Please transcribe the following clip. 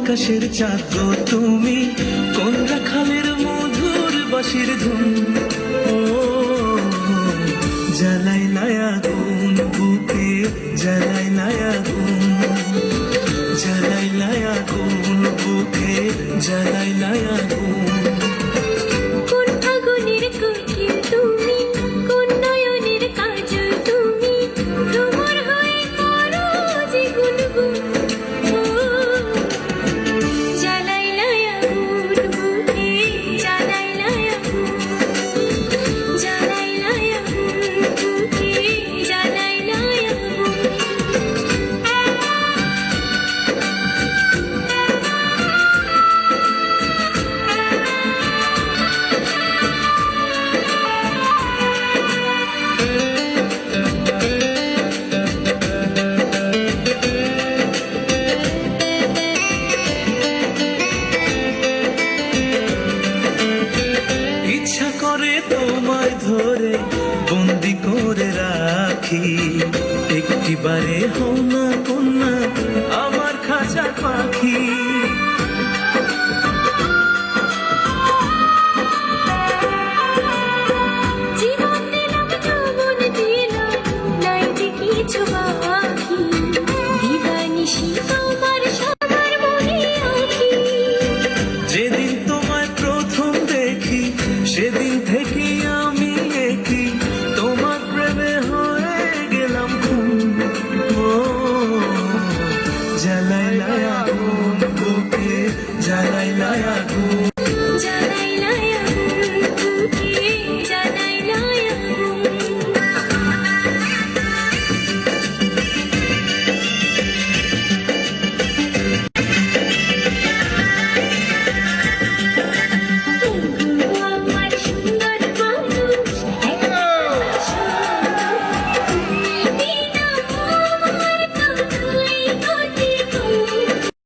আকাশের চাঁদ গো তুমি, কোন রাখালের মধুর বাঁশির ধুন। ও জ্বালাইলাই আগুন বুকে, জ্বালাইলাই আগুন, জ্বালাইলাই আগুন বুকে, জ্বালাইলাই আগুন। কোন আগুনের কোকিল তুমি, কোন নয়নের কাজল তুমি, ভ্রমর হয়ে করো যে গুনগুন। ও জ্বালাইলাই আগুন বুকে, জ্বালাইলাই আগুন, জ্বালাইলাই আগুন বুকে, জ্বালাইলাই আগুন। ইচ্ছা করে তোমায় ধরে বন্দি করে রাখি, একটিবারে হও না কন্যা আমার খাঁচা পাখি। জীবন দিলাম যৌবন দিলাম, নাই যে কিছু বাকি, দিবানিশি তোমার সবার মনে আঁকি। যেদিন তোমায় প্রথম দেখি সেদিন থেকে আমি একই তোমার প্রেমে হয়ে গেলাম খুন। ও জ্বালাইলাই আগুন বুকে, জ্বালাইলাই আগুন,